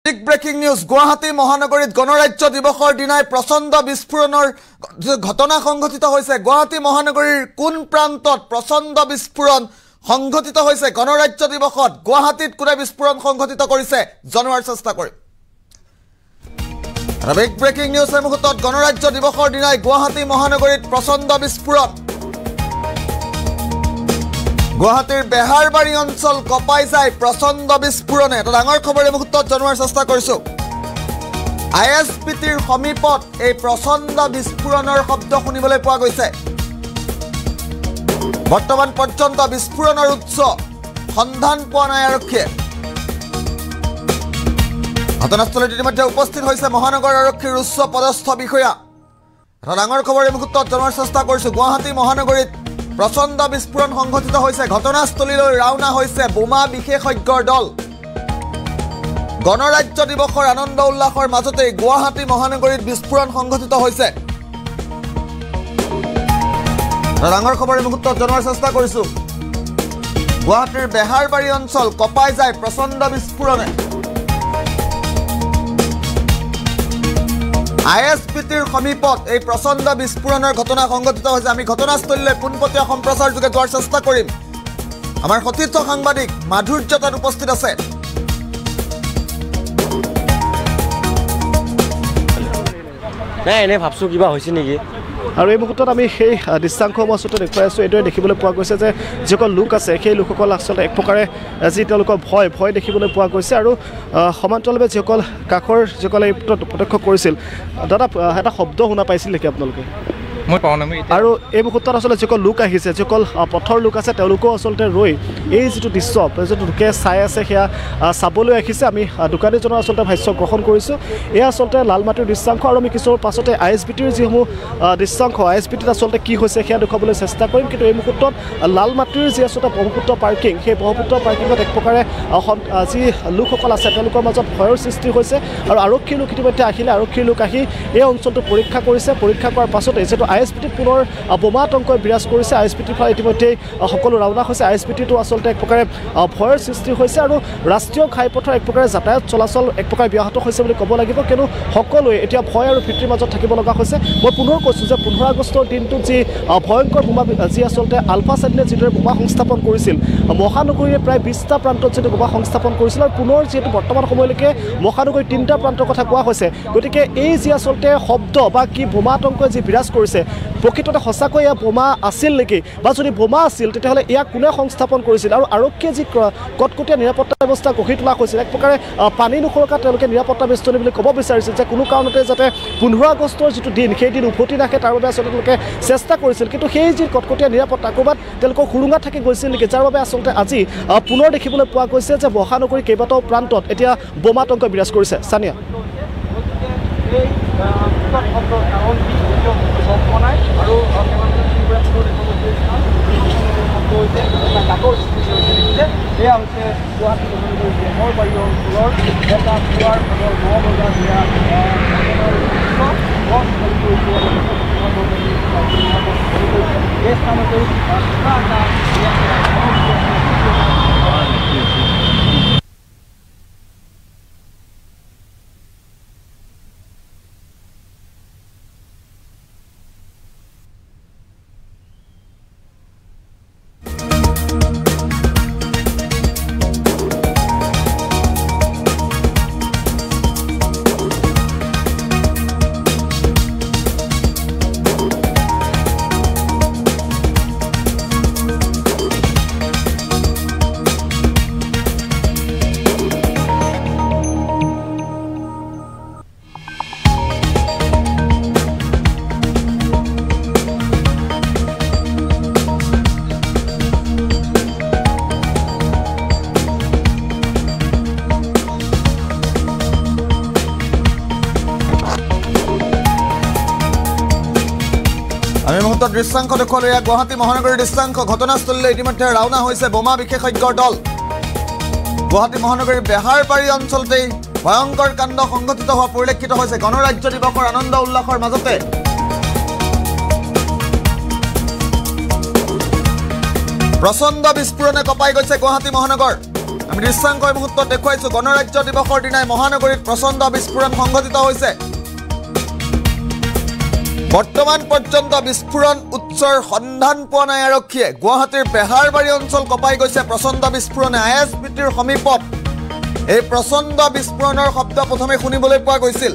Big breaking news Guwahati Mahanagorit Ganarajya Diboshor dinai Prachanda Bisphoronor ঘটনা সংঘটিত হৈছে Guwahati Mahanagorir কোন প্ৰান্তত Prachanda Bisphoron সংঘটিত হৈছে গণৰাজ্য দিৱসত Guwahatit কোনে বিস্ফোৰণ সংঘটিত কৰিছে জনোৱাৰ চেষ্টা কৰিম Big breaking news এই মুহূৰ্তত গণৰাজ্য দিৱসৰ দিনাই Guwahati Mahanagorit Prachanda Bisphoron Guwahatir Beharbaৰী অঞ্চল কপাই যায় Prachanda Bisphoৰণে এটা ডাঙৰ খবৰ এই মুহূৰ্তত জনোৱাৰ চেষ্টা কৰিছো ISPTৰ সমীপত এই Prachanda Bisphoৰণৰ শব্দ শুনিবলৈ পোৱা গৈছে বৰ্তমান পৰ্যন্ত বিস্ফোৰণৰ উৎস সন্ধান পোৱা নাই আৰক্ষীয়ে ঘটনাস্থলীত ইতিমধ্যে উপস্থিত হৈছে মহানগৰ আৰক্ষীৰ উচ্চ পদস্থ বিষয়া এটা ডাঙৰ খবৰ এই মুহূৰ্তত জনোৱাৰ চেষ্টা কৰিছো Guwahati মহানগৰীত Prachanda বিস্ফোৰণ সংঘটিত হৈছে ঘটনাস্থলীলৈ ৰাওনা হৈছে বোমা বিশেষজ্ঞৰ দল গণৰাজ্য দিৱসৰ আনন্দ উল্লাসৰ মাজতে Guwahati মহানগৰীত বিস্ফোৰণ সংঘটিত হৈছে ডাঙৰ খবৰ এই মুহূৰ্তত জনোৱাৰ চেষ্টা কৰিছো Guwahatir Beharbaৰী অঞ্চল কপাই যায় Prachanda বিস্ফোৰণে ISPTৰ সমীপত এই Prachanda বিস্ফোৰণৰ ঘটনা সংঘটিত হৈছে আমি ঘটনাস্থলীলৈ পোনপটীয়া সম্প্ৰচাৰ যোগে যোৱাৰ চেষ্টা কৰিম আমাৰ সতীৰ্থ সাংবাদিক মাধুৰ্যতাত উপস্থিত আছে নাই এনে ভাবছো কিবা হৈছে নেকি আৰু এই মুহূৰ্তত আমি সেই দৃশ্যাংশসমূহ আচলতে দেখুৱাই আছোঁ এইটোৱে দেখিবলৈ পোৱা গৈছে যে যিসকল লোক আছে সেই লোকসকল আচলতে এক প্ৰকাৰে যি তেওঁলোকৰ ভয় দেখিবলৈ পোৱা গৈছে আৰু সমান্তৰালভাৱে যিসকল কাষৰ যিসকলে এই প্ৰত্যক্ষ কৰিছিল দাদা এটা শব্দ শুনা পাইছিল নেকি আপোনালোকে মই পাওঁ না আৰু এই মুহূৰ্তত আচলতে যিসকল লোক আহিছে যিসকল পথৰ লোক আছে তেওঁলোকেও আচলতে ৰৈ এই যিটো দৃশ্য যিটো লোকে চাই আছে সেয়া চাবলৈ আহিছে আমি দোকানীজনৰ আচলতে ভাষ্য গ্ৰহণ কৰিছোঁ এয়া আচলতে লালমাটিৰ দৃশ্যাংশ আৰু আমি কিছু পাছতে ISPTৰ যিসমূহ দৃশ্যাংশ ISPTত আচলতে কি হৈছে সেয়া দেখুৱাবলৈ চেষ্টা কৰিম কিন্তু এই মুহূৰ্তত লালমাটিৰ যি আচলতে ব্ৰহ্মপুত্ৰ পাৰ্কিং সেই ব্ৰহ্মপুত্ৰ পাৰ্কিঙত এক প্ৰকাৰে যি লোকসকল আছে তেওঁলোকৰ মাজত ভয়ৰ সৃষ্টি হৈছে আৰু আৰক্ষীৰ লোক ইতিমধ্যে আহিলে আৰক্ষীৰ লোক আহি এই অঞ্চলটো পৰীক্ষা কৰিছে পৰীক্ষা কৰাৰ পাছতে যিটো ISPTত পুনৰ বোমা আতংকই বিৰাজ কৰিছে ISPTৰ ফালে ইতিমধ্যে সকলো ৰাওনা হৈছে ISPTটো আচলতে এক প্ৰকাৰে ভয়ৰ সৃষ্টি হৈছে আৰু ৰাষ্ট্ৰীয় ঘাইপথৰ এক প্ৰকাৰে যাতায়াত চলাচল এক প্ৰকাৰে ব্যাহত হৈছে বুলি ক'ব লাগিব কিন্তু সকলোৱে এতিয়া ভয় আৰু ভীতিৰ মাজত থাকিব লগা হৈছে মই পুনৰ কৈছোঁ যে 15 আগষ্টৰ দিনটোত যি ভয়ংকৰ বোমা যি আচলতে আলফা চেণ্টিনে যিদৰে বোমা সংস্থাপন কৰিছিল মহানগৰীৰে প্ৰায় 20টা প্ৰান্তত যিটো বোমা সংস্থাপন কৰিছিল আৰু পুনৰ যিহেতু বৰ্তমান সময়লৈকে মহানগৰীৰ 3টা প্ৰান্তৰ কথা কোৱা হৈছে গতিকে এই যি আচলতে শব্দ বা কি বোমা আতংকই যি বিৰাজ কৰিছে প্ৰকৃততে সঁচাকৈ এয়া বোমা আছিল নেকি বা যদি বোমা আছিল তেতিয়াহ'লে ইয়াক কোনে সংস্থাপন কৰিছিল আৰু আৰক্ষীয়ে যি কটকটীয়া নিৰাপত্তা ব্যৱস্থা গঢ়ি তোলা হৈছিল এক প্ৰকাৰে পানী নুসুৰক্ষা তেওঁলোকে নিৰাপত্তা বেষ্টনী বুলি ক'ব বিচাৰিছিল যে কোনো কাৰণতে যাতে 15 আগষ্টৰ যিটো দিন সেই দিন উভতি নাহে তাৰ বাবে আচলতে তেওঁলোকে চেষ্টা কৰিছিল কিন্তু সেই যি কটকটীয়া নিৰাপত্তা ক'ৰবাত তেওঁলোকৰ সুৰুঙা থাকি গৈছিল নেকি যাৰ বাবে আচলতে আজি পুনৰ দেখিবলৈ পোৱা গৈছে যে মহানগৰীৰ কেইবাটাও প্ৰান্তত এতিয়া বোমা আতংক বিৰাজ কৰিছে সানিয়া দৃশ্যাংশ দেখুৱালে Guwahati মহানগৰীৰ দৃশ্যাংশ ঘটনাস্থলীলৈ ইতিমধ্যে ৰাওনা হৈছে বোমা বিশেষজ্ঞৰ দল Guwahati মহানগৰীৰ বেহাৰবাৰী অঞ্চলতেই ভয়ংকৰ কাণ্ড সংঘটিত হোৱা পৰিলক্ষিত হৈছে গণৰাজ্য দিৱসৰ আনন্দ উল্লাসৰ মাজতে প্ৰচণ্ড বিস্ফোৰণে কপাই গৈছে গুৱাহাটী মহানগৰ। আমি দৃশ্যাংক এই মুহূৰ্তত দেখুৱাইছোঁ গণৰাজ্য দিৱসৰ দিনাই মহানগৰীত প্ৰচণ্ড বিস্ফোৰণ সংঘটিত হৈছে বৰ্তমান পৰ্যন্ত বিস্ফোৰণ উৎসৰ সন্ধান পোৱা নাই আৰক্ষীয়ে গুৱাহাটীৰ বেহাৰবাৰী অঞ্চল কঁপাই গৈছে প্ৰচণ্ড বিস্ফোৰণে ISBTৰ সমীপত এই প্ৰচণ্ড বিস্ফোৰণৰ শব্দ প্ৰথমে শুনিবলৈ পোৱা গৈছিল